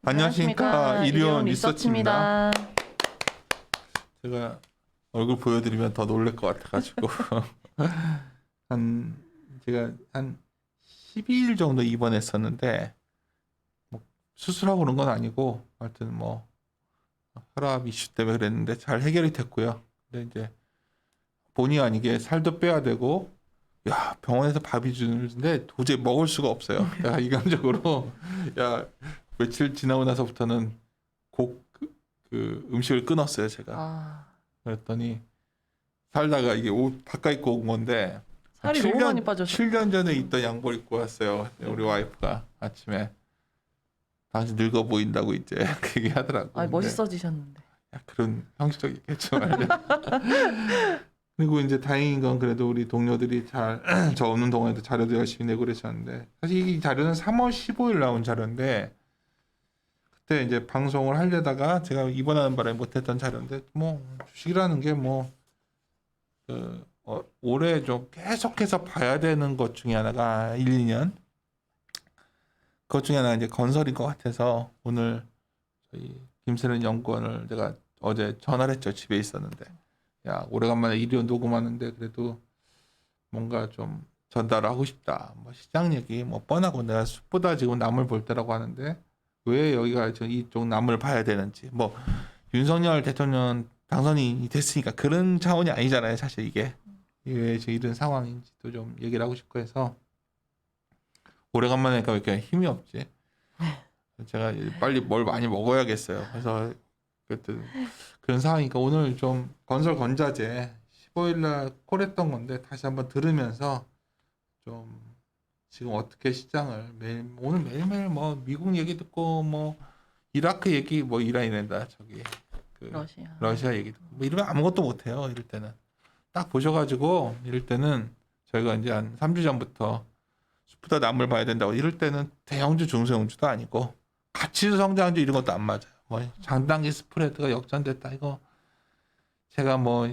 안녕하십니까. 일위원 리서치입니다. 리서치입니다. 제가 얼굴 보여드리면 더 놀랄 것 같아가지고 제가 한 12일 정도 입원했었는데 뭐 수술하고 그런 건 아니고 하여튼 뭐 혈압 이슈 때문에 그랬는데 잘 해결이 됐고요. 근데 이제 본의 아니게 살도 빼야 되고 야 병원에서 밥이 주는데 도저히 먹을 수가 없어요. 내가 이감적으로 야 며칠 지나고 나서부터는 그 음식을 끊었어요 제가. 그랬더니 살다가 이게 옷 바꿔 입고 온 건데 살이 너무 많이 빠졌어요. 7년 전에 있던 양복 입고 왔어요. 우리 와이프가 아침에 당신 늙어 보인다고 이제 그 얘기 하더라고. 아, 멋있어지셨는데. 그런 형식적이겠죠. 그리고 이제 다행인 건 그래도 우리 동료들이 잘 저 없는 동안에도 자료도 열심히 내고 그러셨는데 사실 이 자료는 3월 15일 나온 자료인데 그때 이제 방송을 하려다가 제가 입원하는 바람에 못했던 자료인데 뭐 주식이라는 게 뭐 올해 좀 계속해서 봐야 되는 것 중에 하나가 1, 2년 그것 중에 하나가 이제 건설인 것 같아서 오늘 저희 김세련 연구원을 제가 어제 전화를 했죠. 집에 있었는데 야 오래간만에 일위원 녹음하는데 그래도 뭔가 좀 전달하고 싶다. 뭐 시장 얘기 뭐 뻔하고 내가 숲보다 지금 남을 볼 때라고 하는데 왜 여기가 이쪽 남을 봐야 되는지 뭐 윤석열 대통령 당선이 됐으니까 그런 차원이 아니잖아요. 사실 이게 왜 이런 상황인지도 좀 얘기를 하고 싶고 해서 오래간만에 하니까 왜 이렇게 힘이 없지? 제가 빨리 뭘 많이 먹어야겠어요. 그래서 그런 상황이니까 오늘 좀 건설 건자재 15일날 콜했던 건데 다시 한번 들으면서 좀 지금 어떻게 시장을 오늘 매일매일 뭐 미국 얘기 듣고 뭐 이라크 얘기 뭐 이란이란다 저기 그 러시아 얘기 듣고 뭐 이러면 아무것도 못해요. 이럴 때는 딱 보셔가지고 이럴 때는 저희가 이제 한 3주 전부터 숲보다 남을 봐야 된다고 이럴 때는 대형주 중소형주도 아니고 가치주 성장주 이런 것도 안 맞아요. 뭐 장단기 스프레드가 역전됐다 이거 제가 뭐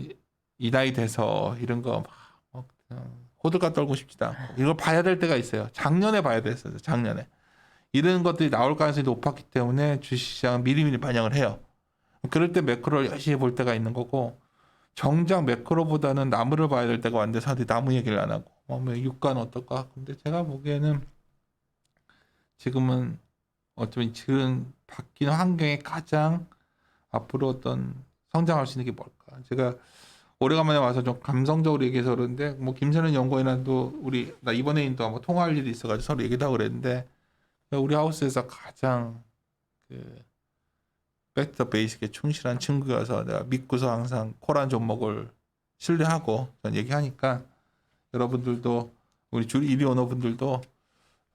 이 나이 돼서 이런 거 막 그냥 호들갑 떨고 싶지도 않고 이걸 봐야 될 때가 있어요. 작년에 봐야 됐어요. 작년에 이런 것들이 나올 가능성이 높았기 때문에 주식시장은 미리미리 반영을 해요. 그럴 때 매크로를 열심히 볼 때가 있는 거고 정작 매크로보다는 나무를 봐야 될 때가 왔는데 사람들이 나무 얘기를 안 하고 뭐 유가는 어떨까? 근데 제가 보기에는 지금은 어쩌면 지금 바뀌는 환경에 가장 앞으로 어떤 성장할 수 있는 게 뭘까? 제가 오래간만에 와서 좀 감성적으로 얘기해서 그러는데 뭐 김세련 연구원이랑도 나 이번에 인도 한번 통화할 일이 있어가지고 서로 얘기도 하고 그랬는데 우리 하우스에서 가장 그 백투더 베이직에 충실한 친구여서 내가 믿고서 항상 코란 종목을 신뢰하고 전 얘기하니까 여러분들도 우리 줄 1위 오너분들도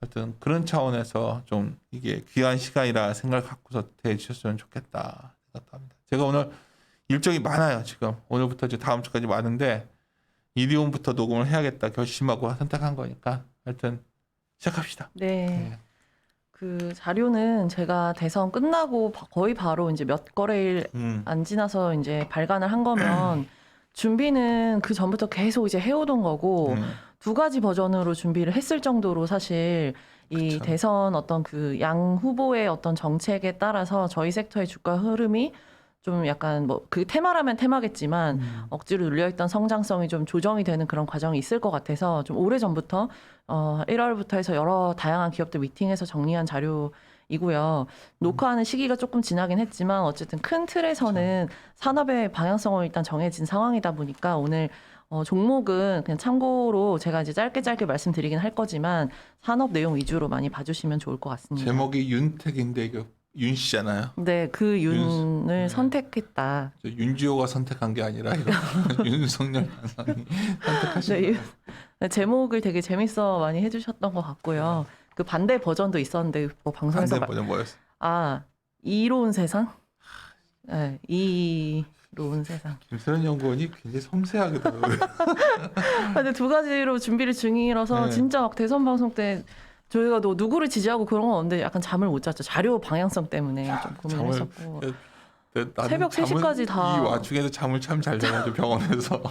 하여튼 그런 차원에서 좀 이게 귀한 시간이라 생각을 갖고서 대해주셨으면 좋겠다 생각합니다. 제가 오늘 일정이 많아요. 지금 오늘부터 이제 다음 주까지 많은데 일위원부터 녹음을 해야겠다 결심하고 선택한 거니까 하여튼 시작합시다. 네. 그 자료는 제가 대선 끝나고 거의 바로 이제 몇 거래일 안 지나서 이제 발간을 한 거면 준비는 그 전부터 계속 이제 해오던 거고 두 가지 버전으로 준비를 했을 정도로 사실 이 그쵸. 대선 어떤 그 양 후보의 어떤 정책에 따라서 저희 섹터의 주가 흐름이 좀 약간 뭐 그 테마라면 테마겠지만 억지로 눌려있던 성장성이 좀 조정이 되는 그런 과정이 있을 것 같아서 좀 오래 전부터 1월부터 해서 여러 다양한 기업들 미팅해서 정리한 자료이고요. 녹화하는 시기가 조금 지나긴 했지만 어쨌든 큰 틀에서는 산업의 방향성을 일단 정해진 상황이다 보니까 오늘 종목은 그냥 참고로 제가 이제 짧게 말씀드리긴 할 거지만 산업 내용 위주로 많이 봐주시면 좋을 것 같습니다. 제목이 윤택인데 이거 윤 씨잖아요. 네, 그 윤을 선택했다. 윤지호가 선택한 게 아니라 이거 윤석열 당선이 선택하신 거예요. 네, 제목을 되게 재밌어 많이 해주셨던 것 같고요. 그 반대 버전도 있었는데 뭐 방송에서 반대 버전 뭐였어? 이로운 세상? 네, 이로운 세상. 김세련 연구원이 굉장히 섬세하게 다뤄요. 근데 두 가지로 준비를 중이라서 네. 진짜 막 대선 방송 때 저희가 누구를 지지하고 그런 건 없는데 약간 잠을 못 잤죠. 자료 방향성 때문에 좀 고민을 했었고. 새벽 3시까지 다. 이 와중에도 잠을 참 잘 자가지고 병원에서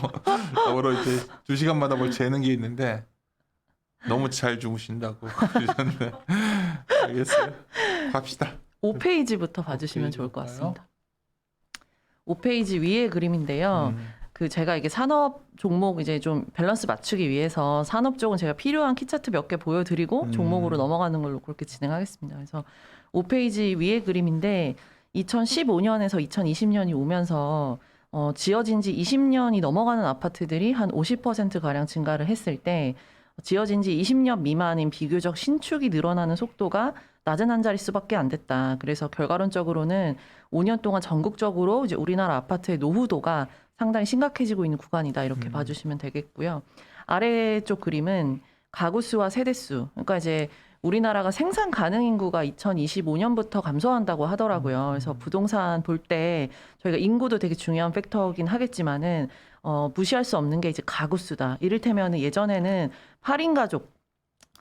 여러 이제 2시간마다 뭘 재는 게 있는데 너무 잘 주무신다고 그러셨는데 알겠어요. 갑시다. 5페이지부터 봐주시면 좋을 것 볼까요? 같습니다. 5페이지 위에 그림인데요. 그 제가 이게 산업 종목 이제 좀 밸런스 맞추기 위해서 산업 쪽은 제가 필요한 키 차트 몇 개 보여드리고 종목으로 넘어가는 걸로 그렇게 진행하겠습니다. 그래서 5페이지 위에 그림인데 2015년에서 2020년이 오면서 지어진 지 20년이 넘어가는 아파트들이 한 50% 가량 증가를 했을 때 지어진 지 20년 미만인 비교적 신축이 늘어나는 속도가 낮은 한 자릿수밖에 안 됐다. 그래서 결과론적으로는 5년 동안 전국적으로 이제 우리나라 아파트의 노후도가 상당히 심각해지고 있는 구간이다. 이렇게 봐주시면 되겠고요. 아래쪽 그림은 가구 수와 세대 수. 그러니까 이제 우리나라가 생산 가능 인구가 2025년부터 감소한다고 하더라고요. 그래서 부동산 볼 때 저희가 인구도 되게 중요한 팩터긴 하겠지만은 무시할 수 없는 게 이제 가구 수다. 이를테면 예전에는 8인 가족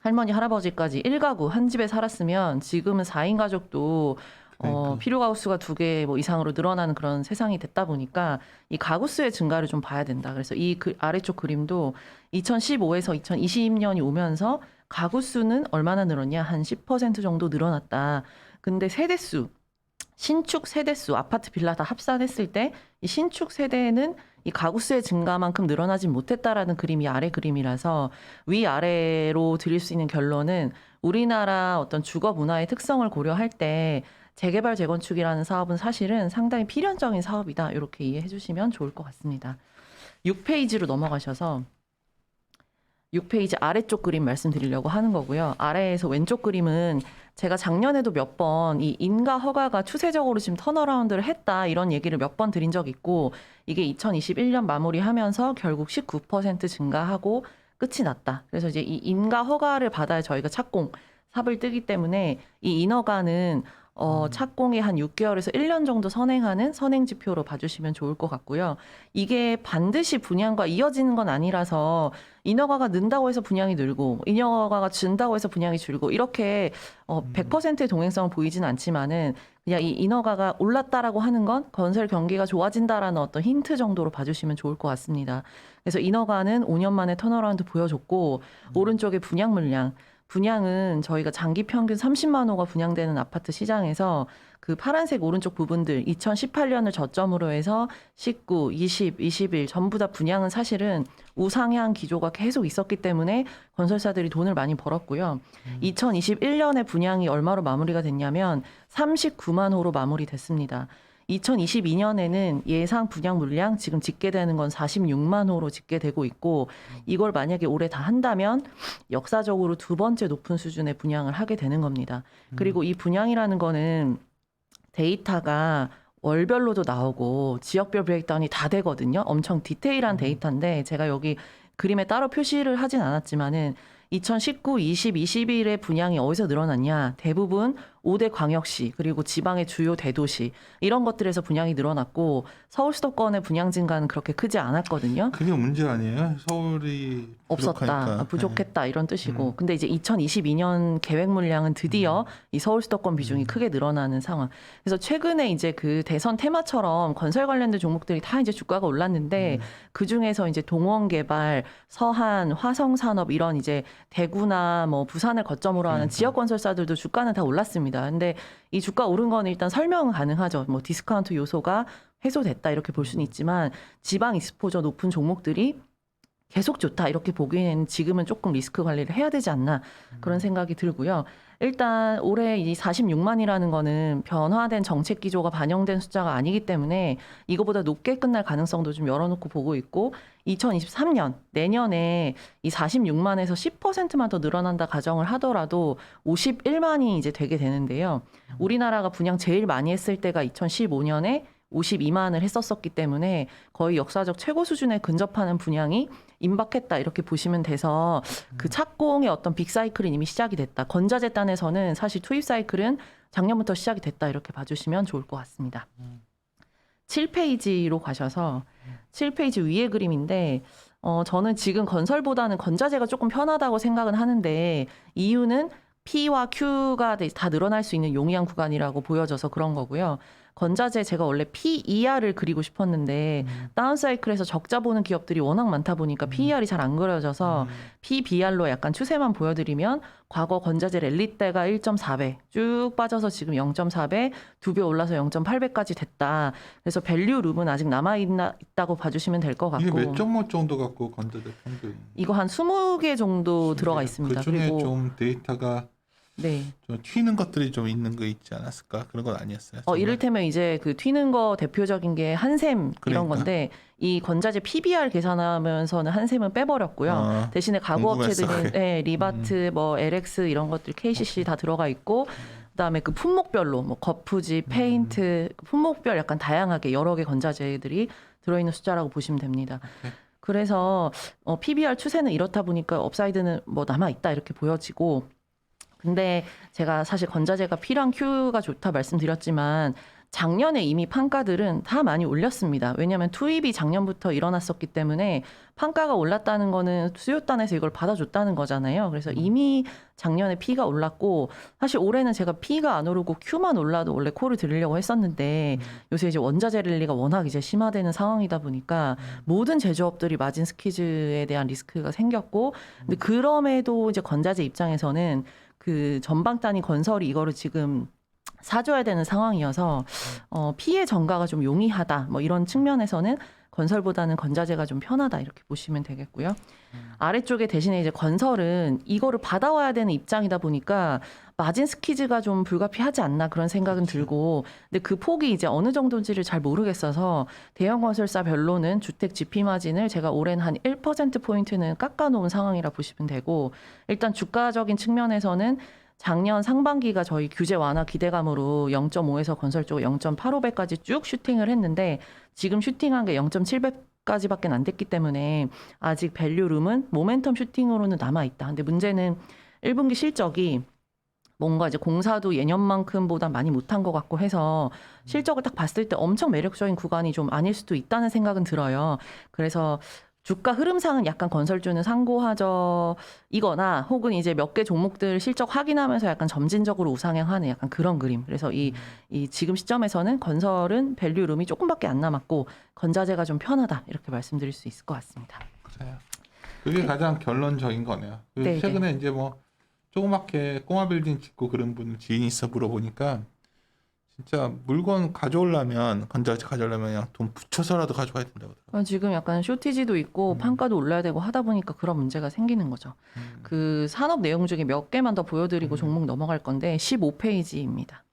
할머니 할아버지까지 1가구 한 집에 살았으면 지금은 4인 가족도 그러니까. 필요 가구 수가 2개 뭐 이상으로 늘어나는 그런 세상이 됐다 보니까 이 가구 수의 증가를 좀 봐야 된다. 그래서 이 아래쪽 그림도 2015에서 2020년이 오면서 가구 수는 얼마나 늘었냐? 한 10% 정도 늘어났다. 근데 세대 수, 신축 세대 수, 아파트 빌라 다 합산했을 때 이 신축 세대는 이 가구 수의 증가만큼 늘어나진 못했다라는 그림이 아래 그림이라서 위아래로 드릴 수 있는 결론은 우리나라 어떤 주거 문화의 특성을 고려할 때 재개발 재건축이라는 사업은 사실은 상당히 필연적인 사업이다. 이렇게 이해해 주시면 좋을 것 같습니다. 6페이지로 넘어가셔서 6페이지 아래쪽 그림 말씀드리려고 하는 거고요. 아래에서 왼쪽 그림은 제가 작년에도 몇 번 이 인가 허가가 추세적으로 지금 턴어라운드를 했다 이런 얘기를 몇 번 드린 적 있고 이게 2021년 마무리하면서 결국 19% 증가하고 끝이 났다. 그래서 이제 이 인가 허가를 받아야 저희가 착공 삽을 뜨기 때문에 이 인허가는 착공이 한 6개월에서 1년 정도 선행하는 선행 지표로 봐주시면 좋을 것 같고요. 이게 반드시 분양과 이어지는 건 아니라서 인허가가 는다고 해서 분양이 늘고 인허가가 준다고 해서 분양이 줄고 이렇게 100%의 동행성을 보이진 않지만은 그냥 이 인허가가 올랐다라고 하는 건 건설 경기가 좋아진다라는 어떤 힌트 정도로 봐주시면 좋을 것 같습니다. 그래서 인허가는 5년 만에 턴어라운드 보여줬고 오른쪽에 분양 물량 분양은 저희가 장기 평균 30만 호가 분양되는 아파트 시장에서 그 파란색 오른쪽 부분들 2018년을 저점으로 해서 19, 20, 21 전부 다 분양은 사실은 우상향 기조가 계속 있었기 때문에 건설사들이 돈을 많이 벌었고요. 2021년에 분양이 얼마로 마무리가 됐냐면 39만 호로 마무리됐습니다. 2022년에는 예상 분양 물량 지금 집계되는 건 46만 호로 집계되고 있고 이걸 만약에 올해 다 한다면 역사적으로 두 번째 높은 수준의 분양을 하게 되는 겁니다. 그리고 이 분양이라는 거는 데이터가 월별로도 나오고 지역별 브레이크다운이 다 되거든요. 엄청 디테일한 데이터인데 제가 여기 그림에 따로 표시를 하진 않았지만은 2019, 20, 21의 분양이 어디서 늘어났냐? 대부분 5대 광역시 그리고 지방의 주요 대도시 이런 것들에서 분양이 늘어났고 서울 수도권의 분양 증가는 그렇게 크지 않았거든요. 그게 문제 아니에요? 서울이 없었다, 부족했다 이런 뜻이고 근데 이제 2022년 계획 물량은 드디어 이 서울 수도권 비중이 크게 늘어나는 상황. 그래서 최근에 이제 그 대선 테마처럼 건설 관련된 종목들이 다 이제 주가가 올랐는데 그 중에서 이제 동원개발, 서한, 화성산업 이런 이제 대구나 뭐 부산을 거점으로 하는 지역 건설사들도 주가는 다 올랐습니다. 근데 이 주가 오른 거는 일단 설명은 가능하죠. 뭐 디스카운트 요소가 해소됐다 이렇게 볼 수는 있지만 지방 익스포저 높은 종목들이 계속 좋다 이렇게 보기에는 지금은 조금 리스크 관리를 해야 되지 않나 그런 생각이 들고요. 일단 올해 이 46만이라는 거는 변화된 정책 기조가 반영된 숫자가 아니기 때문에 이거보다 높게 끝날 가능성도 좀 열어놓고 보고 있고 2023년 내년에 이 46만에서 10%만 더 늘어난다 가정을 하더라도 51만이 이제 되게 되는데요. 우리나라가 분양 제일 많이 했을 때가 2015년에 52만을 했었었기 때문에 거의 역사적 최고 수준에 근접하는 분양이 임박했다 이렇게 보시면 돼서 그 착공의 어떤 빅사이클은 이미 시작이 됐다. 건자재 단에서는 사실 투입 사이클은 작년부터 시작이 됐다 이렇게 봐주시면 좋을 것 같습니다. 7페이지로 가셔서 7페이지 위에 그림인데 저는 지금 건설보다는 건자재가 조금 편하다고 생각은 하는데 이유는 P와 Q가 다 늘어날 수 있는 용이한 구간이라고 보여져서 그런 거고요. 건자재 제가 원래 PER을 그리고 싶었는데 다운사이클에서 적자 보는 기업들이 워낙 많다 보니까 PER이 잘 안 그려져서 PBR로 약간 추세만 보여드리면 과거 건자재 랠리 때가 1.4배 쭉 빠져서 지금 0.4배 2배 올라서 0.8배까지 됐다. 그래서 밸류 룸은 아직 남아있다고 봐주시면 될 것 같고. 이게 몇 종목 정도 갖고 건자재 평균? 이거 한 20개 정도 들어가 네, 있습니다. 그 중에 그리고 좀 데이터가 네. 좀 튀는 것들이 좀 있는 거 있지 않았을까? 그런 건 아니었어요. 정말? 이를테면 이제 그 튀는 거 대표적인 게 한샘 이런 그러니까. 건데 이 건자재 PBR 계산하면서는 한샘은 빼버렸고요. 대신에 가구 궁금했어, 업체들은 그게. 네, 리바트, 뭐 LX 이런 것들 KCC 다 들어가 있고 그다음에 그 품목별로 뭐 거푸지, 페인트 품목별 약간 다양하게 여러 개 건자재들이 들어있는 숫자라고 보시면 됩니다. 그래서 PBR 추세는 이렇다 보니까 업사이드는 뭐 남아 있다 이렇게 보여지고. 근데 제가 사실 건자재가 P랑 Q가 좋다 말씀드렸지만 작년에 이미 판가들은 다 많이 올렸습니다. 왜냐하면 투입이 작년부터 일어났었기 때문에 판가가 올랐다는 거는 수요단에서 이걸 받아줬다는 거잖아요. 그래서 이미 작년에 P가 올랐고 사실 올해는 제가 P가 안 오르고 Q만 올라도 원래 콜을 드리려고 했었는데 요새 이제 원자재 랠리가 워낙 이제 심화되는 상황이다 보니까 모든 제조업들이 마진 스퀴즈에 대한 리스크가 생겼고 근데 그럼에도 이제 건자재 입장에서는 그 전방 단위 건설이 이거를 지금 사줘야 되는 상황이어서 피해 전가가 좀 용이하다 뭐 이런 측면에서는 건설보다는 건자재가 좀 편하다 이렇게 보시면 되겠고요. 아래쪽에 대신에 이제 건설은 이거를 받아와야 되는 입장이다 보니까 마진 스퀴즈가 좀 불가피하지 않나 그런 생각은 들고 근데 그 폭이 이제 어느 정도인지를 잘 모르겠어서 대형 건설사별로는 주택 GP 마진을 제가 올해는 한 1%포인트는 깎아놓은 상황이라 보시면 되고 일단 주가적인 측면에서는 작년 상반기가 저희 규제 완화 기대감으로 0.5에서 건설 쪽 0.85배까지 쭉 슈팅을 했는데 지금 슈팅한 게 0.7배까지밖에 안 됐기 때문에 아직 밸류룸은 모멘텀 슈팅으로는 남아있다. 근데 문제는 1분기 실적이 뭔가 이제 공사도 예년만큼보다 많이 못한 것 같고 해서 실적을 딱 봤을 때 엄청 매력적인 구간이 좀 아닐 수도 있다는 생각은 들어요. 그래서 주가 흐름상은 약간 건설주는 상고하저이거나 혹은 이제 몇 개 종목들 실적 확인하면서 약간 점진적으로 우상향하는 약간 그런 그림. 그래서 이 지금 시점에서는 건설은 밸류룸이 조금밖에 안 남았고 건자재가 좀 편하다 이렇게 말씀드릴 수 있을 것 같습니다. 맞아요. 그게 가장 결론적인 거네요. 네, 최근에 이제 뭐 조그맣게 꼬마 빌딩 짓고 그런 분 지인이 있어 물어보니까 진짜 물건 가져오려면 건자재 가져오려면 그냥 돈 붙여서라도 가져가야 된다고 하더라고요. 지금 약간 쇼티지도 있고 판가도 올라야 되고 하다 보니까 그런 문제가 생기는 거죠. 그 산업 내용 중에 몇 개만 더 보여드리고 종목 넘어갈 건데 15페이지입니다.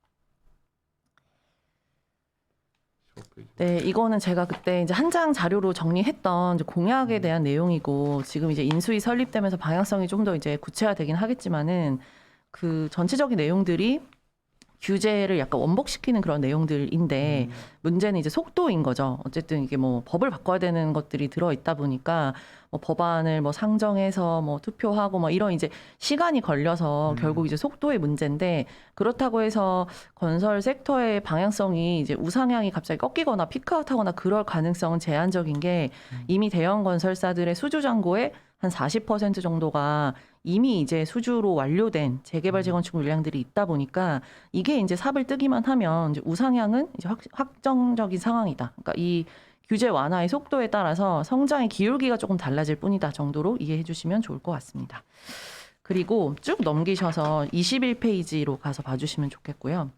네, 이거는 제가 그때 이제 한 장 자료로 정리했던 이제 공약에 대한 내용이고 지금 이제 인수위 설립되면서 방향성이 좀 더 이제 구체화되긴 하겠지만은 그 전체적인 내용들이 규제를 약간 원복시키는 그런 내용들인데 문제는 이제 속도인 거죠. 어쨌든 이게 뭐 법을 바꿔야 되는 것들이 들어 있다 보니까 뭐 법안을 뭐 상정해서 뭐 투표하고 뭐 이런 이제 시간이 걸려서 결국 이제 속도의 문제인데 그렇다고 해서 건설 섹터의 방향성이 이제 우상향이 갑자기 꺾이거나 피크아웃하거나 그럴 가능성은 제한적인 게 이미 대형 건설사들의 수주 잔고의 한 40% 정도가 이미 이제 수주로 완료된 재개발 재건축 물량들이 있다 보니까 이게 이제 삽을 뜨기만 하면 이제 우상향은 이제 확정적인 상황이다. 그러니까 이 규제 완화의 속도에 따라서 성장의 기울기가 조금 달라질 뿐이다 정도로 이해해 주시면 좋을 것 같습니다. 그리고 쭉 넘기셔서 21페이지로 가서 봐주시면 좋겠고요.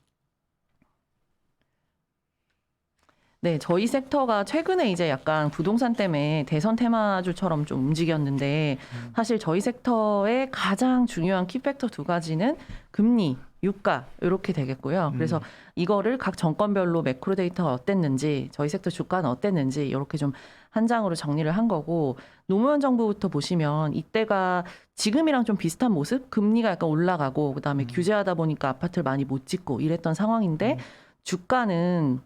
네, 저희 섹터가 최근에 이제 약간 부동산 때문에 대선 테마주처럼 좀 움직였는데 사실 저희 섹터의 가장 중요한 키팩터 두 가지는 금리, 유가 이렇게 되겠고요. 그래서 이거를 각 정권별로 매크로 데이터가 어땠는지 저희 섹터 주가는 어땠는지 이렇게 좀 한 장으로 정리를 한 거고 노무현 정부부터 보시면 이때가 지금이랑 좀 비슷한 모습? 금리가 약간 올라가고 그다음에 규제하다 보니까 아파트를 많이 못 짓고 이랬던 상황인데 주가는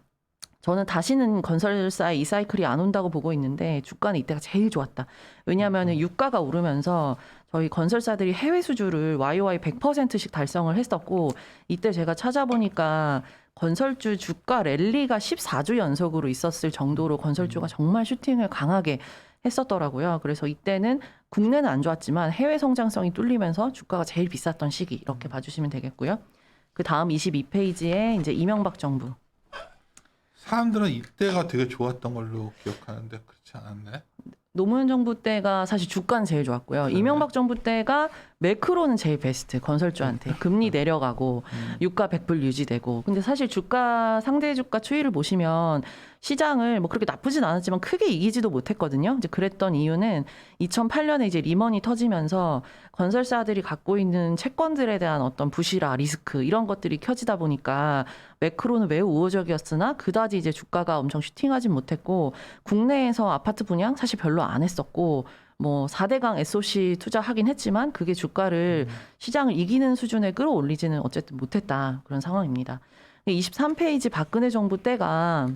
저는 다시는 건설사의 이 사이클이 안 온다고 보고 있는데 주가는 이때가 제일 좋았다. 왜냐하면 유가가 오르면서 저희 건설사들이 해외 수주를 YOY 100%씩 달성을 했었고 이때 제가 찾아보니까 건설주 주가 랠리가 14주 연속으로 있었을 정도로 건설주가 정말 슈팅을 강하게 했었더라고요. 그래서 이때는 국내는 안 좋았지만 해외 성장성이 뚫리면서 주가가 제일 비쌌던 시기 이렇게 봐주시면 되겠고요. 그 다음 22페이지에 이제 이명박 정부. 사람들은 이때가 되게 좋았던 걸로 기억하는데 그렇지 않았네. 노무현 정부 때가 사실 주가는 제일 좋았고요. 이명박 정부 때가 매크로는 제일 베스트. 건설주한테 금리 내려가고 유가 100불 유지되고. 근데 사실 주가 상대 주가 추이를 보시면 시장을 뭐 그렇게 나쁘진 않았지만 크게 이기지도 못했거든요. 이제 그랬던 이유는 2008년에 이제 리먼이 터지면서 건설사들이 갖고 있는 채권들에 대한 어떤 부실화, 리스크 이런 것들이 켜지다 보니까 매크로는 매우 우호적이었으나 그다지 이제 주가가 엄청 슈팅하진 못했고 국내에서 아파트 분양 사실 별로 안 했었고 뭐 4대강 SOC 투자하긴 했지만 그게 주가를 시장을 이기는 수준에 끌어올리지는 어쨌든 못했다. 그런 상황입니다. 23페이지 박근혜 정부 때가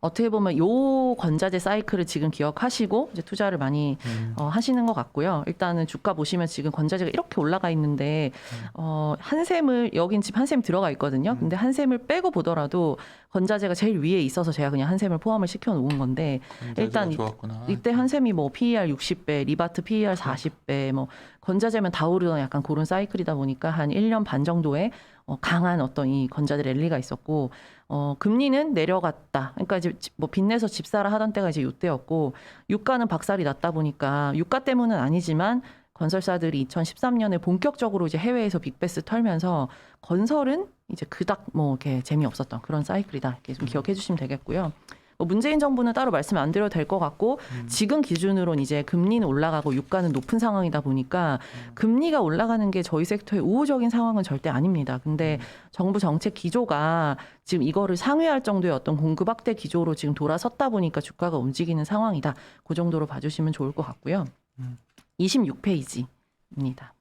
어떻게 보면 요 건자재 사이클을 지금 기억하시고 이제 투자를 많이 하시는 것 같고요. 일단은 주가 보시면 지금 건자재가 이렇게 올라가 있는데 한샘을 여긴 지금 한샘 들어가 있거든요. 근데 한샘을 빼고 보더라도 건자재가 제일 위에 있어서 제가 그냥 한샘을 포함을 시켜 놓은 건데 일단 이때 한샘이 뭐 PER 60배, 리바트 PER 40배, 뭐 건자재면 다 오르는 약간 그런 사이클이다 보니까 한 1년 반 정도의 강한 어떤 이 건자재 랠리가 있었고 금리는 내려갔다. 그러니까 이제 뭐 빚내서 집 사라 하던 때가 이제 이때였고 유가는 박살이 났다 보니까 유가 때문은 아니지만 건설사들이 2013년에 본격적으로 이제 해외에서 빅베스 털면서 건설은 이제 그닥 뭐 이렇게 재미없었던 그런 사이클이다. 이렇게 좀 기억해 주시면 되겠고요. 뭐 문재인 정부는 따로 말씀 안 드려도 될 것 같고 지금 기준으로는 이제 금리는 올라가고 유가는 높은 상황이다 보니까 금리가 올라가는 게 저희 섹터의 우호적인 상황은 절대 아닙니다. 근데 정부 정책 기조가 지금 이거를 상회할 정도의 어떤 공급 확대 기조로 지금 돌아섰다 보니까 주가가 움직이는 상황이다. 그 정도로 봐주시면 좋을 것 같고요. 26페이지입니다.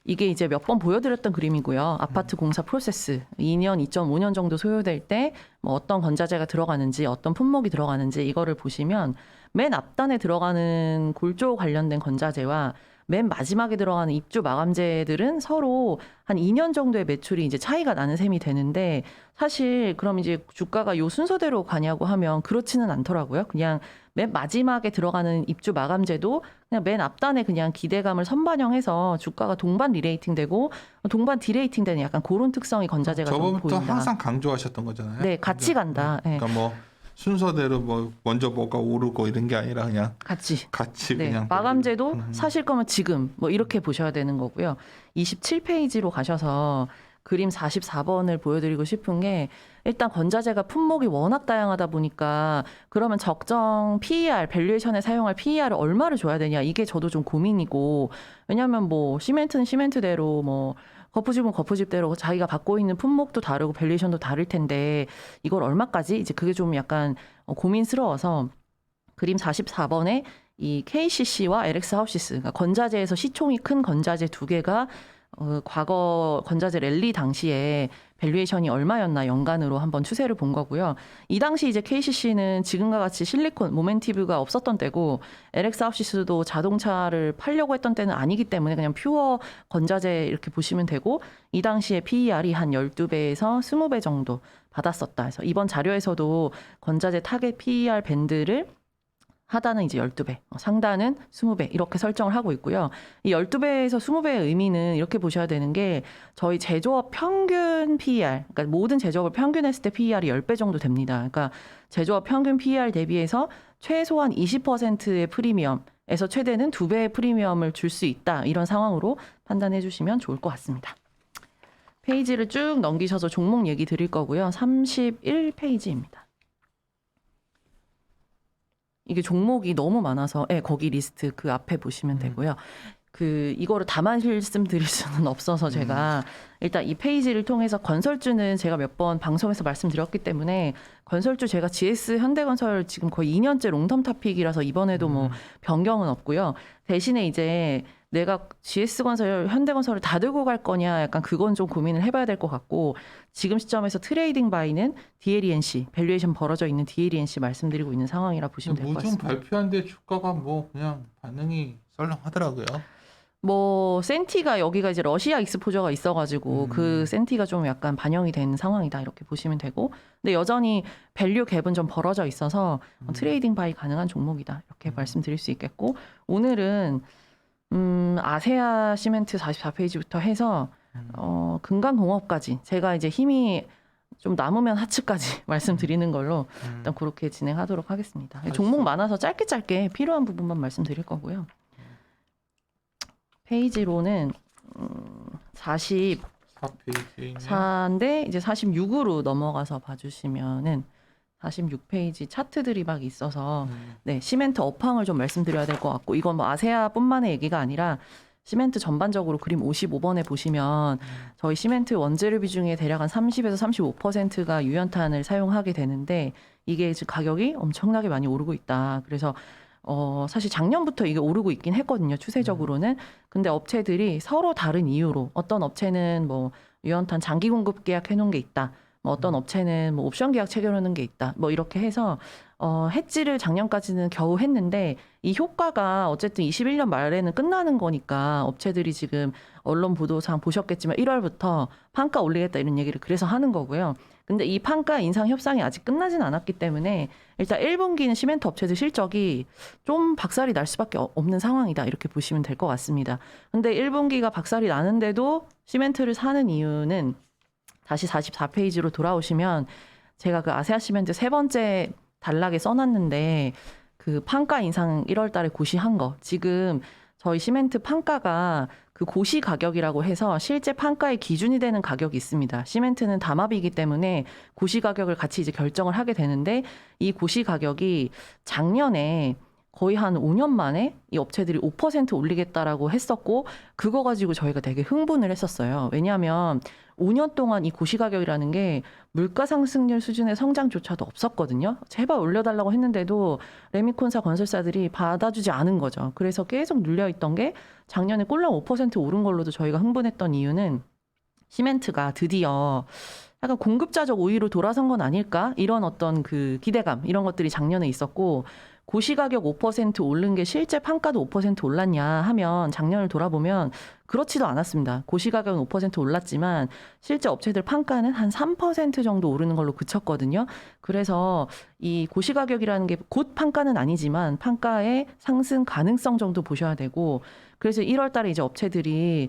이게 이제 몇 번 보여드렸던 그림이고요. 아파트 공사 프로세스 2년, 2.5년 정도 소요될 때 뭐 어떤 건자재가 들어가는지 어떤 품목이 들어가는지 이거를 보시면 맨 앞단에 들어가는 골조 관련된 건자재와 맨 마지막에 들어가는 입주 마감재들은 서로 한 2년 정도의 매출이 이제 차이가 나는 셈이 되는데 사실 그럼 이제 주가가 요 순서대로 가냐고 하면 그렇지는 않더라고요. 그냥 맨 마지막에 들어가는 입주 마감재도 그냥 맨 앞단에 그냥 기대감을 선반영해서 주가가 동반 리레이팅 되고 동반 디레이팅 되는 약간 그런 특성이 건자재가 좀 저번부터 보인다. 항상 강조하셨던 거잖아요. 네, 같이 간다. 네. 그러니까 뭐 순서대로 뭐 먼저 뭐가 오르고 이런 게 아니라 그냥 같이 네, 그냥 마감재도 사실 거면 지금 뭐 이렇게 보셔야 되는 거고요. 27페이지로 가셔서 그림 44번을 보여드리고 싶은 게 일단 건자재가 품목이 워낙 다양하다 보니까 그러면 적정 PER, 밸류에이션에 사용할 PER을 얼마를 줘야 되냐 이게 저도 좀 고민이고 왜냐하면 뭐 시멘트는 시멘트대로 뭐 거푸집은 거푸집대로 자기가 갖고 있는 품목도 다르고 밸류에이션도 다를 텐데 이걸 얼마까지 이제 그게 좀 약간 고민스러워서 그림 44번에 이 KCC와 LX 하우시스 그러니까 건자재에서 시총이 큰 건자재 두 개가 과거 건자재 랠리 당시에 밸류에이션이 얼마였나 연간으로 한번 추세를 본 거고요. 이 당시 이제 KCC는 지금과 같이 실리콘, 모멘티브가 없었던 때고 LX 하우시스도 자동차를 팔려고 했던 때는 아니기 때문에 그냥 퓨어 건자재 이렇게 보시면 되고 이 당시에 PER이 한 12배에서 20배 정도 받았었다. 그래서 이번 자료에서도 건자재 타겟 PER 밴드를 하단은 이제 12배, 상단은 20배 이렇게 설정을 하고 있고요. 이 12배에서 20배의 의미는 이렇게 보셔야 되는 게 저희 제조업 평균 PER, 그러니까 모든 제조업을 평균했을 때 PER이 10배 정도 됩니다. 그러니까 제조업 평균 PER 대비해서 최소한 20%의 프리미엄에서 최대는 2배의 프리미엄을 줄 수 있다. 이런 상황으로 판단해 주시면 좋을 것 같습니다. 페이지를 쭉 넘기셔서 종목 얘기 드릴 거고요. 31페이지입니다. 이게 종목이 너무 많아서 거기 리스트 그 앞에 보시면 되고요. 이거를 다 말씀드릴 수는 없어서 제가 일단 이 페이지를 통해서 건설주는 제가 몇 번 방송에서 말씀드렸기 때문에 건설주 제가 GS 현대건설 지금 거의 2년째 롱텀 타픽이라서 이번에도 뭐 변경은 없고요. 대신에 이제 내가 GS건설, 현대건설을 다 들고 갈 거냐 약간 그건 좀 고민을 해봐야 될 것 같고 지금 시점에서 트레이딩 바이는 DLENC, 밸류에이션 벌어져 있는 DLENC 말씀드리고 있는 상황이라 보시면 될 것 같습니다. 모종 발표한데 주가가 뭐 그냥 반응이 썰렁하더라고요. 뭐 센티가 여기가 이제 러시아 익스포저가 있어가지고 그 센티가 좀 약간 반영이 된 상황이다 이렇게 보시면 되고 근데 여전히 밸류 갭은 좀 벌어져 있어서 트레이딩 바이 가능한 종목이다 이렇게 말씀드릴 수 있겠고 오늘은 아세아 시멘트 44페이지부터 해서 금강공업까지 제가 이제 힘이 좀 남으면 하츠까지 말씀드리는 걸로 일단 그렇게 진행하도록 하겠습니다. 종목 많아서 짧게 필요한 부분만 말씀드릴 거고요. 페이지로는 44인데 이제 46으로 넘어가서 봐주시면은 46페이지 차트들이 막 있어서 네, 시멘트 업황을 좀 말씀드려야 될 것 같고 이건 뭐 아세아뿐만의 얘기가 아니라 시멘트 전반적으로 그림 55번에 보시면 저희 시멘트 원재료 비중의 대략 한 30에서 35%가 유연탄을 사용하게 되는데 이게 지금 가격이 엄청나게 많이 오르고 있다. 그래서 사실 작년부터 이게 오르고 있긴 했거든요. 추세적으로는. 근데 업체들이 서로 다른 이유로 어떤 업체는 뭐 유연탄 장기 공급 계약 해놓은 게 있다. 뭐 어떤 업체는 뭐 옵션 계약 체결하는 게 있다. 뭐 이렇게 해서 해지를 작년까지는 겨우 했는데 이 효과가 어쨌든 21년 말에는 끝나는 거니까 업체들이 지금 언론 보도상 보셨겠지만 1월부터 판가 올리겠다 이런 얘기를 그래서 하는 거고요. 근데 이 판가 인상 협상이 아직 끝나진 않았기 때문에 일단 1분기는 시멘트 업체들 실적이 좀 박살이 날 수밖에 없는 상황이다. 이렇게 보시면 될 것 같습니다. 근데 1분기가 박살이 나는데도 시멘트를 사는 이유는 다시 44페이지로 돌아오시면 제가 그 아세아 시멘트 세 번째 단락에 써놨는데 그 판가 인상 1월 달에 고시한 거 지금 저희 시멘트 판가가 그 고시 가격이라고 해서 실제 판가의 기준이 되는 가격이 있습니다. 시멘트는 담합이기 때문에 고시 가격을 같이 이제 결정을 하게 되는데 이 고시 가격이 작년에 거의 한 5년 만에 이 업체들이 5% 올리겠다라고 했었고 그거 가지고 저희가 되게 흥분을 했었어요. 왜냐하면 5년 동안 이 고시 가격이라는 게 물가 상승률 수준의 성장조차도 없었거든요. 제발 올려달라고 했는데도 레미콘사 건설사들이 받아주지 않은 거죠. 그래서 계속 눌려있던 게 작년에 꼴랑 5% 오른 걸로도 저희가 흥분했던 이유는 시멘트가 드디어 약간 공급자적 우위로 돌아선 건 아닐까? 이런 어떤 그 기대감 이런 것들이 작년에 있었고 고시가격 5% 오른 게 실제 판가도 5% 올랐냐 하면 작년을 돌아보면 그렇지도 않았습니다. 고시가격은 5% 올랐지만 실제 업체들 판가는 한 3% 정도 오르는 걸로 그쳤거든요. 그래서 이 고시가격이라는 게 곧 판가는 아니지만 판가의 상승 가능성 정도 보셔야 되고 그래서 1월 달에 이제 업체들이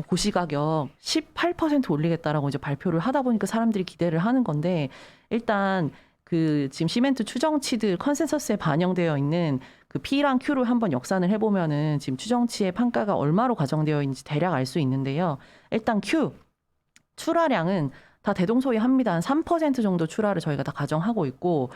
고시가격 18% 올리겠다라고 이제 발표를 하다 보니까 사람들이 기대를 하는 건데 일단 그 지금 시멘트 추정치들 컨센서스에 반영되어 있는 그 P랑 Q를 한번 역산을 해보면은 지금 추정치의 판가가 얼마로 가정되어 있는지 대략 알 수 있는데요. 일단 Q 출하량은 다 대동소이합니다. 한 3% 정도 출하를 저희가 다 가정하고 있고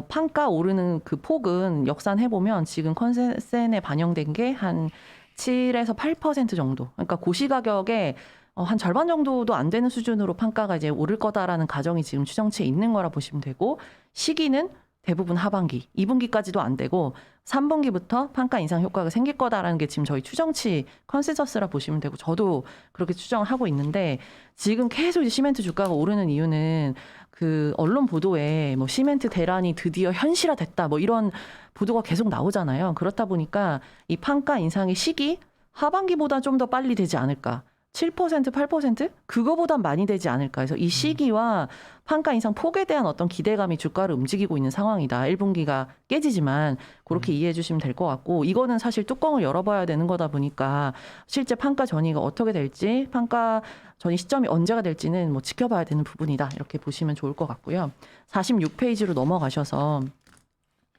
판가 오르는 그 폭은 역산해보면 지금 컨센에 반영된 게 한 7에서 8% 정도. 그러니까 고시가격에 한 절반 정도도 안 되는 수준으로 판가가 이제 오를 거다라는 가정이 지금 추정치에 있는 거라 보시면 되고 시기는 대부분 하반기, 2분기까지도 안 되고 3분기부터 판가 인상 효과가 생길 거다라는 게 지금 저희 추정치 컨센서스라 보시면 되고 저도 그렇게 추정을 하고 있는데 지금 계속 이제 시멘트 주가가 오르는 이유는 그 언론 보도에 뭐 시멘트 대란이 드디어 현실화됐다 뭐 이런 보도가 계속 나오잖아요. 그렇다 보니까 이 판가 인상의 시기 하반기보다 좀 더 빨리 되지 않을까. 7%, 8%? 그거보단 많이 되지 않을까 해서 이 시기와 판가 인상 폭에 대한 어떤 기대감이 주가를 움직이고 있는 상황이다. 1분기가 깨지지만 그렇게 이해해 주시면 될 것 같고 이거는 사실 뚜껑을 열어봐야 되는 거다 보니까 실제 판가 전이가 어떻게 될지 판가 전이 시점이 언제가 될지는 뭐 지켜봐야 되는 부분이다. 이렇게 보시면 좋을 것 같고요. 46페이지로 넘어가셔서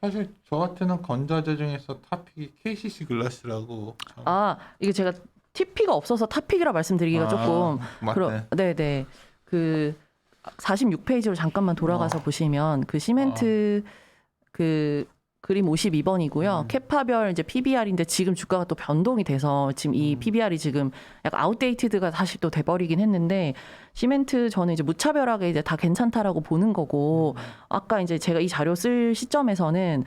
사실 저 같은 건자재 중에서 탑픽이 KCC 글라스라고 이게 제가 TP가 없어서 탑픽이라 말씀드리기가 조금 맞네. 네네 그 46페이지로 잠깐만 돌아가서 보시면 그 시멘트 그 그림 52번이고요. 캐파별 이제 PBR인데 지금 주가가 또 변동이 돼서 지금 이 PBR이 지금 약간 아웃데이티드가 다시 또 돼버리긴 했는데 시멘트 저는 이제 무차별하게 이제 다 괜찮다라고 보는 거고 아까 이제 제가 이 자료 쓸 시점에서는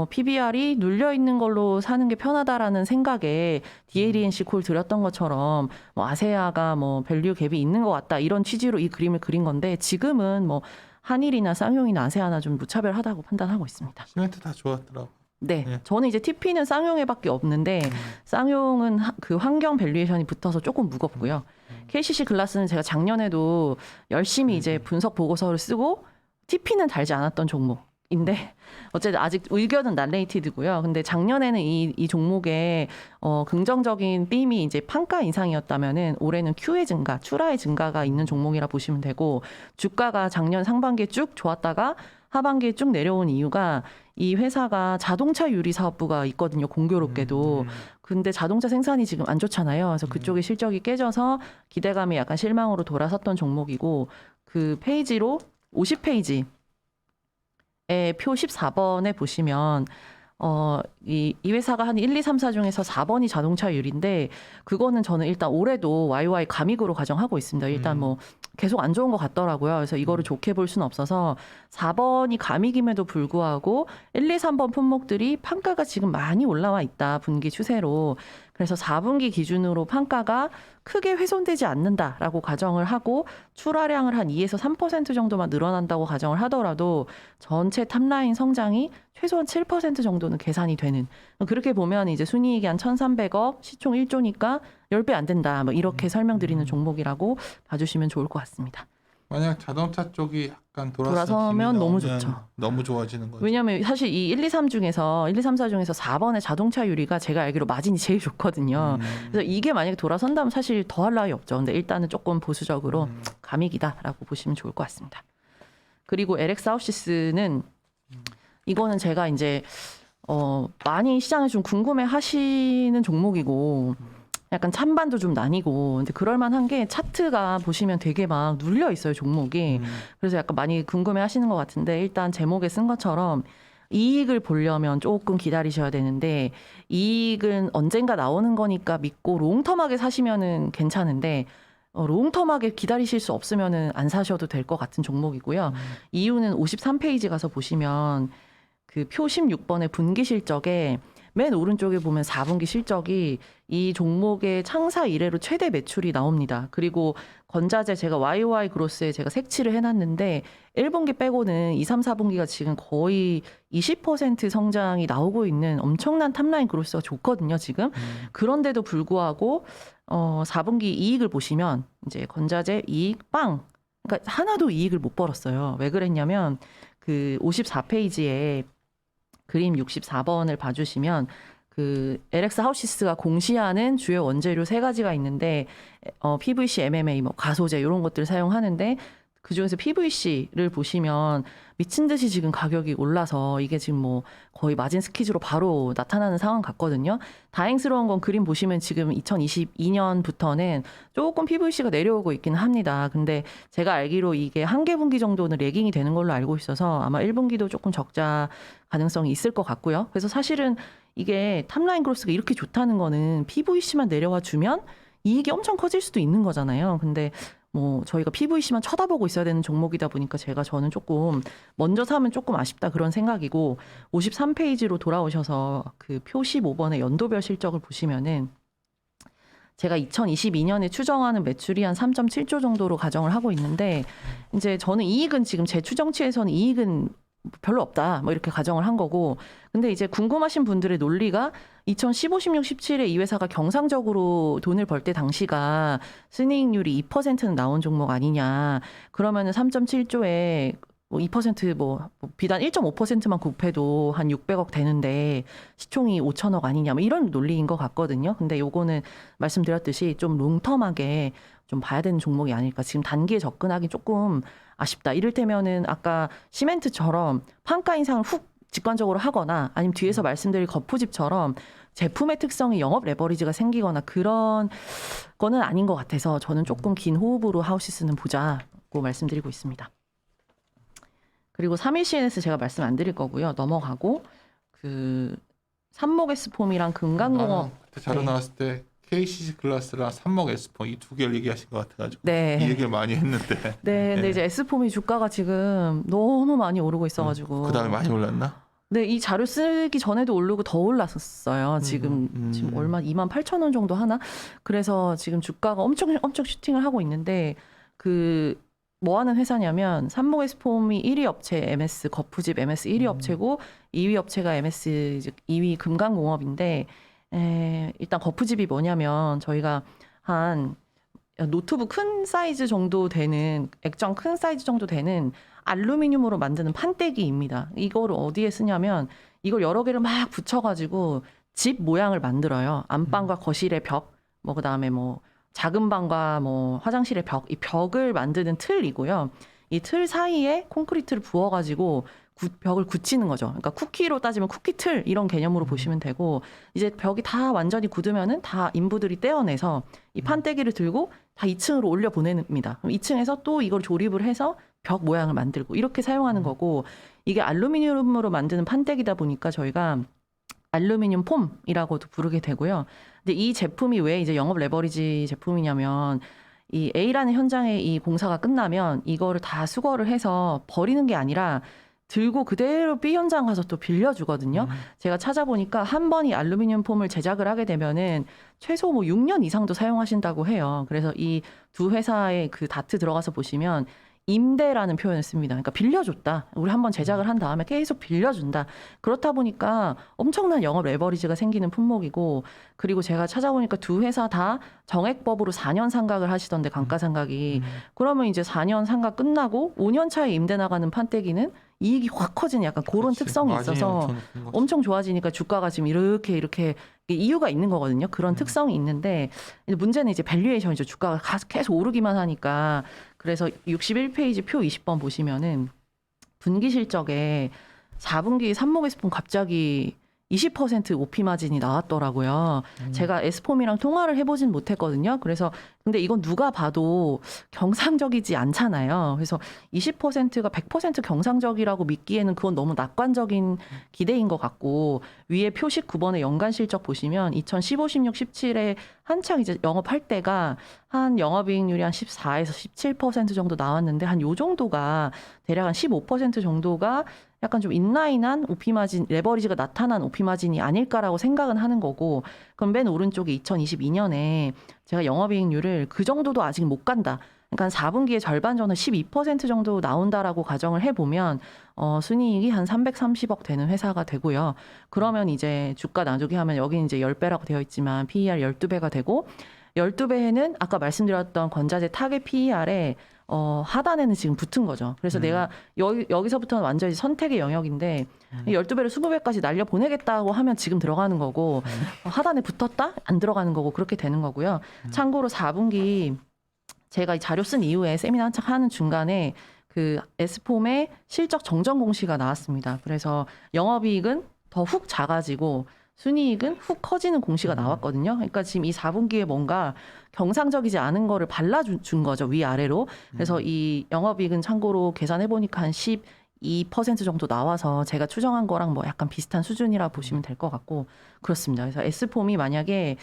PBR이 눌려 있는 걸로 사는 게 편하다라는 생각에 DLENC 콜 드렸던 것처럼 뭐 아세아가 뭐 밸류 갭이 있는 것 같다 이런 취지로 이 그림을 그린 건데 지금은 뭐 한일이나 쌍용이나 아세아나 좀 무차별하다고 판단하고 있습니다. 시멘트 다 좋았더라고. 네, 저는 이제 TP는 쌍용에밖에 없는데 쌍용은 그 환경 밸류에이션이 붙어서 조금 무겁고요. KCC 글라스는 제가 작년에도 열심히 이제 분석 보고서를 쓰고 TP는 달지 않았던 종목. 인데 어쨌든 아직 의견은 난레이티드고요. 근데 작년에는 이 종목에 긍정적인 빔이 이제 판가 인상이었다면은 올해는 Q의 증가, 출하의 증가가 있는 종목이라 보시면 되고 주가가 작년 상반기에 쭉 좋았다가 하반기에 쭉 내려온 이유가 이 회사가 자동차 유리 사업부가 있거든요. 공교롭게도. 근데 자동차 생산이 지금 안 좋잖아요. 그래서 그쪽의 실적이 깨져서 기대감이 약간 실망으로 돌아섰던 종목이고 그 페이지로 50페이지 표 14번에 보시면 이 회사가 한 1, 2, 3, 4 중에서 4번이 자동차 유리인데 그거는 저는 일단 올해도 YY 감익으로 가정하고 있습니다. 일단 뭐 계속 안 좋은 것 같더라고요. 그래서 이거를 좋게 볼 수는 없어서 4번이 감익임에도 불구하고 1, 2, 3번 품목들이 판가가 지금 많이 올라와 있다. 분기 추세로. 그래서 4분기 기준으로 판가가 크게 훼손되지 않는다라고 가정을 하고 출하량을 한 2에서 3% 정도만 늘어난다고 가정을 하더라도 전체 탑라인 성장이 최소한 7% 정도는 계산이 되는. 그렇게 보면 이제 순이익이 한 1,300억, 시총 1조니까 10배 안 된다. 뭐 이렇게 설명드리는 종목이라고 봐주시면 좋을 것 같습니다. 만약 자동차 쪽이 약간 돌아서면 너무 좋죠. 너무 좋아지는 거죠. 왜냐하면 사실 이 1, 2, 3 중에서 1, 2, 3, 4 중에서 4번의 자동차 유리가 제가 알기로 마진이 제일 좋거든요. 그래서 이게 만약에 돌아선다면 사실 더할 나위 없죠. 근데 일단은 조금 보수적으로 감익이다라고 보시면 좋을 것 같습니다. 그리고 LX 하우시스는 이거는 제가 이제 많이 시장을 좀 궁금해 하시는 종목이고 약간 찬반도 좀 나뉘고 근데 그럴 만한 게 차트가 보시면 되게 막 눌려 있어요, 종목이. 그래서 약간 많이 궁금해 하시는 것 같은데 일단 제목에 쓴 것처럼 이익을 보려면 조금 기다리셔야 되는데 이익은 언젠가 나오는 거니까 믿고 롱텀하게 사시면은 괜찮은데 롱텀하게 기다리실 수 없으면은 안 사셔도 될 것 같은 종목이고요. 이유는 53페이지 가서 보시면 그 표 16번의 분기 실적에 맨 오른쪽에 보면 4분기 실적이 이 종목의 창사 이래로 최대 매출이 나옵니다. 그리고 건자재 제가 YY 그로스에 제가 색칠을 해놨는데 1분기 빼고는 2, 3, 4분기가 지금 거의 20% 성장이 나오고 있는 엄청난 탑라인 그로스가 좋거든요, 지금. 그런데도 불구하고 4분기 이익을 보시면 이제 건자재 이익 빵. 그러니까 하나도 이익을 못 벌었어요. 왜 그랬냐면 그 54페이지에 그림 64번을 봐주시면 그 LX 하우시스가 공시하는 주요 원재료 3가지가 있는데 PVC, MMA, 뭐 가소제 이런 것들을 사용하는데 그 중에서 PVC를 보시면 미친 듯이 지금 가격이 올라서 이게 지금 뭐 거의 마진 스퀴즈로 바로 나타나는 상황 같거든요. 다행스러운 건 그림 보시면 지금 2022년부터는 조금 PVC가 내려오고 있기는 합니다. 근데 제가 알기로 이게 한 개 분기 정도는 레깅이 되는 걸로 알고 있어서 아마 1분기도 조금 적자 가능성이 있을 것 같고요. 그래서 사실은 이게 탑라인 그로스가 이렇게 좋다는 거는 PVC만 내려와 주면 이익이 엄청 커질 수도 있는 거잖아요. 근데 뭐 저희가 PVC만 쳐다보고 있어야 되는 종목이다 보니까 저는 조금 먼저 사면 조금 아쉽다 그런 생각이고 53페이지로 돌아오셔서 그 표 15번의 연도별 실적을 보시면은 제가 2022년에 추정하는 매출이 한 3.7조 정도로 가정을 하고 있는데 이제 저는 이익은 지금 제 추정치에서는 이익은 별로 없다. 뭐 이렇게 가정을 한 거고. 근데 이제 궁금하신 분들의 논리가 2015, 16, 17에 이 회사가 경상적으로 돈을 벌 때 당시가 순이익률이 2%는 나온 종목 아니냐. 그러면은 3.7조에 뭐 2% 뭐 비단 1.5%만 곱해도 한 600억 되는데 시총이 5천억 아니냐. 뭐 이런 논리인 것 같거든요. 근데 요거는 말씀드렸듯이 좀 롱텀하게 좀 봐야 되는 종목이 아닐까. 지금 단기에 접근하기 조금 아쉽다. 이를테면은 아까 시멘트처럼 판가 인상을 훅 직관적으로 하거나 아니면 뒤에서 말씀드릴 거푸집처럼 제품의 특성이 영업 레버리지가 생기거나 그런 거는 아닌 것 같아서 저는 조금 긴 호흡으로 하우시스는 보자고 말씀드리고 있습니다. 그리고 3일CNS 제가 말씀 안 드릴 거고요. 넘어가고 그 삼목에스폼이랑 금강공업 그때 자료 나왔을 때 KCC 글라스랑 삼목 에스폼 이 두 개를 얘기하신 것 같아가지고 네. 이 얘기를 많이 했는데. 네, 근데 이제 에스폼이 주가가 지금 너무 많이 오르고 있어가지고. 그 다음에 많이 올랐나? 네, 이 자료 쓰기 전에도 오르고 더 올랐었어요. 지금 얼마 28,000원 정도 하나? 그래서 지금 주가가 엄청 슈팅을 하고 있는데 그 뭐 하는 회사냐면 삼목에스폼이 1위 업체 MS 거푸집 MS 1위 업체고 2위 업체가 MS 2위 금강공업인데 일단 거푸집이 뭐냐면 저희가 한 노트북 큰 사이즈 정도 되는 액정 큰 사이즈 정도 되는 알루미늄으로 만드는 판때기입니다. 이거를 어디에 쓰냐면 이걸 여러 개를 막 붙여가지고 집 모양을 만들어요. 안방과 거실의 벽, 뭐 그다음에 뭐 작은 방과 뭐 화장실의 벽, 이 벽을 만드는 틀이고요. 이 틀 사이에 콘크리트를 부어가지고 벽을 굳히는 거죠. 그러니까 쿠키로 따지면 쿠키 틀 이런 개념으로 보시면 되고 이제 벽이 다 완전히 굳으면은 다 인부들이 떼어내서 이 판때기를 들고 다 2층으로 올려 보냅니다. 그럼 2층에서 또 이걸 조립을 해서 벽 모양을 만들고 이렇게 사용하는 거고 이게 알루미늄으로 만드는 판때기다 보니까 저희가 알루미늄 폼이라고도 부르게 되고요. 근데 이 제품이 왜 이제 영업 레버리지 제품이냐면 이 A라는 현장에 이 공사가 끝나면 이거를 다 수거를 해서 버리는 게 아니라 들고 그대로 B 현장 가서 또 빌려주거든요. 제가 찾아보니까 한 번 이 알루미늄 폼을 제작을 하게 되면은 최소 뭐 6년 이상도 사용하신다고 해요. 그래서 이 두 회사의 그 다트 들어가서 보시면 임대라는 표현을 씁니다. 그러니까 빌려줬다. 우리 한번 제작을 한 다음에 계속 빌려준다. 그렇다 보니까 엄청난 영업 레버리지가 생기는 품목이고 그리고 제가 찾아보니까 두 회사 다 정액법으로 4년 상각을 하시던데 감가상각이 그러면 이제 4년 상각 끝나고 5년 차에 임대 나가는 판때기는 이익이 확 커지는 약간 그런 그렇지. 특성이 마진이 있어서 엄청 높은 거지. 엄청 좋아지니까 주가가 지금 이렇게 이유가 있는 거거든요. 그런 특성이 있는데 문제는 이제 밸류에이션이죠. 주가가 계속 오르기만 하니까 그래서 61페이지 표 20번 보시면은 분기 실적에 4분기 산목에스폼 갑자기 20% OP 마진이 나왔더라고요. 제가 에스폼이랑 통화를 해보진 못했거든요. 그래서 근데 이건 누가 봐도 경상적이지 않잖아요. 그래서 20%가 100% 경상적이라고 믿기에는 그건 너무 낙관적인 기대인 것 같고 위에 표 19번의 연간 실적 보시면 2015, 16, 17에 한창 이제 영업할 때가 한 영업이익률이 한 14에서 17% 정도 나왔는데 한 요 정도가 대략 한 15% 정도가 약간 좀 인라인한 OP 마진, 레버리지가 나타난 OP 마진이 아닐까라고 생각은 하는 거고, 그럼 맨 오른쪽에 2022년에 제가 영업이익률을 그 정도도 아직 못 간다. 그러니까 4분기의 절반 전후 12% 정도 나온다라고 가정을 해보면 순이익이 한 330억 되는 회사가 되고요. 그러면 이제 주가 나누기 하면 여기 이제 10배라고 되어 있지만 PER 12배가 되고 12배에는 아까 말씀드렸던 건자재 타겟 PER에 하단에는 지금 붙은 거죠. 그래서 내가 여기서부터는 완전히 선택의 영역인데 12배를 20배까지 날려 보내겠다고 하면 지금 들어가는 거고 하단에 붙었다? 안 들어가는 거고 그렇게 되는 거고요. 참고로 4분기 제가 이 자료 쓴 이후에 세미나 한창 하는 중간에 그 에스폼의 실적 정정 공시가 나왔습니다. 그래서 영업이익은 더 훅 작아지고 순이익은 훅 커지는 공시가 나왔거든요. 그러니까 지금 이 4분기에 뭔가 경상적이지 않은 거를 발라준 거죠. 위아래로. 그래서 이 영업이익은 참고로 계산해보니까 한 12% 정도 나와서 제가 추정한 거랑 뭐 약간 비슷한 수준이라 보시면 될 것 같고 그렇습니다. 그래서 S폼이 만약에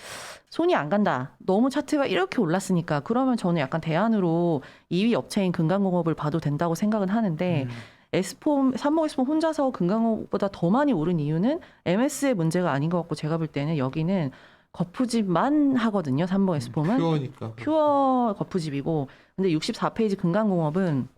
손이 안 간다. 너무 차트가 이렇게 올랐으니까 그러면 저는 약간 대안으로 2위 업체인 금강공업을 봐도 된다고 생각은 하는데 에스폼, 산목에스폼 혼자서 금강공업보다 더 많이 오른 이유는 MS의 문제가 아닌 것 같고 제가 볼 때는 여기는 거푸집만 하거든요. 산목에스폼은 퓨어니까. 퓨어 거푸집이고 근데 64페이지 금강공업은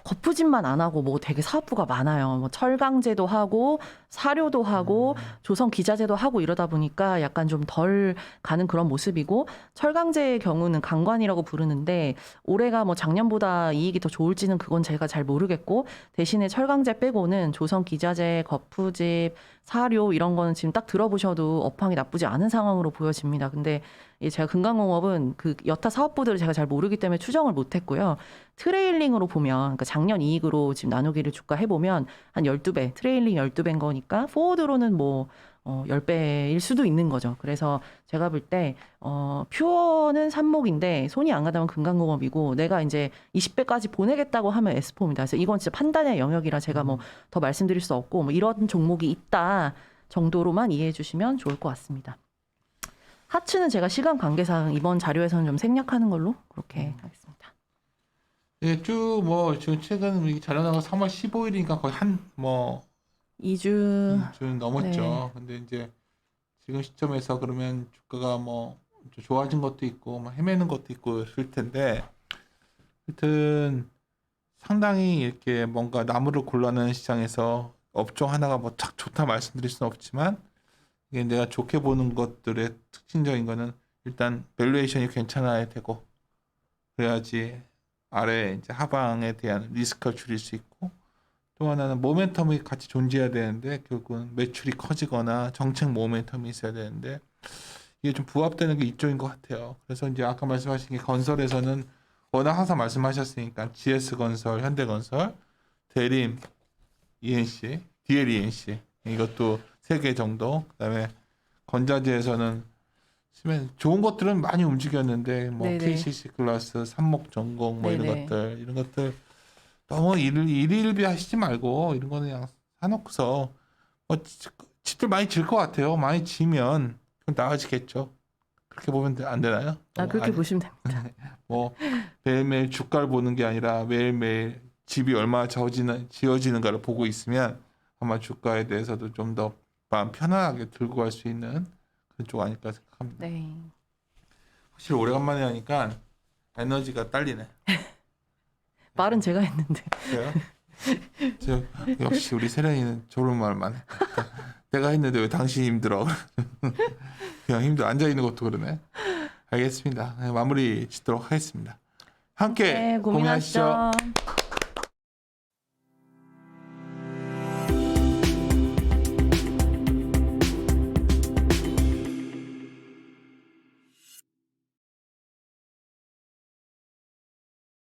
거푸집만 안 하고 뭐 되게 사업부가 많아요. 뭐 철강제도 하고 사료도 하고 조선 기자재도 하고 이러다 보니까 약간 좀 덜 가는 그런 모습이고 철강제의 경우는 강관이라고 부르는데 올해가 뭐 작년보다 이익이 더 좋을지는 그건 제가 잘 모르겠고 대신에 철강제 빼고는 조선 기자재, 거푸집, 사료 이런 거는 지금 딱 들어보셔도 업황이 나쁘지 않은 상황으로 보여집니다. 근데 제가 금강공업은 그 여타 사업부들을 제가 잘 모르기 때문에 추정을 못했고요. 트레일링으로 보면 그러니까 작년 이익으로 지금 나누기를 주가 해보면 한 12배, 트레일링 12배인 거니까 포워드로는 뭐 10배일 수도 있는 거죠. 그래서 제가 볼 때 퓨어는 산목인데 손이 안 가다면 금강공업이고 내가 이제 20배까지 보내겠다고 하면 에스폼이다. 그래서 이건 진짜 판단의 영역이라 제가 뭐 더 말씀드릴 수 없고 뭐 이런 종목이 있다 정도로만 이해해 주시면 좋을 것 같습니다. 하츠는 제가 시간 관계상 이번 자료에서는 좀 생략하는 걸로 그렇게 하겠습니다. 예, 쭉 뭐 지금 최근 이 자료 나온 거 3월 15일이니까 거의 한뭐 2주 좀 넘었죠. 네. 근데 이제 지금 시점에서 그러면 주가가 뭐 좀 좋아진 것도 있고 뭐 헤매는 것도 있고 있을 텐데 하여튼 상당히 이렇게 뭔가 나무를 골라내는 시장에서 업종 하나가 뭐 딱 좋다 말씀드릴 수는 없지만 이게 내가 좋게 보는 것들의 특징적인 거는 일단 밸류에이션이 괜찮아야 되고 그래야지 아래 이제 하방에 대한 리스크를 줄일 수 있고, 또 하나는 모멘텀이 같이 존재해야 되는데 결국은 매출이 커지거나 정책 모멘텀이 있어야 되는데 이게 좀 부합되는 게 이쪽인 것 같아요. 그래서 이제 아까 말씀하신 게 건설에서는 워낙 항상 말씀하셨으니까 GS건설, 현대건설, 대림, ENC, DL ENC 이것도 3개 정도. 그다음에 건자재에서는 좋은 것들은 많이 움직였는데 뭐 네네. KCC 글라스, 삼목전공 뭐 네네. 이런 것들 너무 일일비 하시지 말고 이런 거는 그냥 사놓고서 뭐 집들 많이 질 것 같아요. 많이 지면 좀 나아지겠죠. 그렇게 보면 안 되나요? 그렇게 아니, 보시면 됩니다. 뭐 매일매일 주가를 보는 게 아니라 매일매일 집이 얼마나 지어지는가를 보고 있으면 아마 주가에 대해서도 좀 더 마음 편안하게 들고 갈 수 있는 그런 쪽 아닐까 생각합니다. 네. 확실히 오래간만에 하니까 에너지가 딸리네. 말은 제가 했는데. 그래요? 저, 역시 우리 세련이는 저런 말만 해. 내가 했는데 왜 당신이 힘들어? 그냥 힘들어. 앉아있는 것도 그러네. 알겠습니다. 마무리 짓도록 하겠습니다. 함께 네, 고민하시죠. 고민하시죠.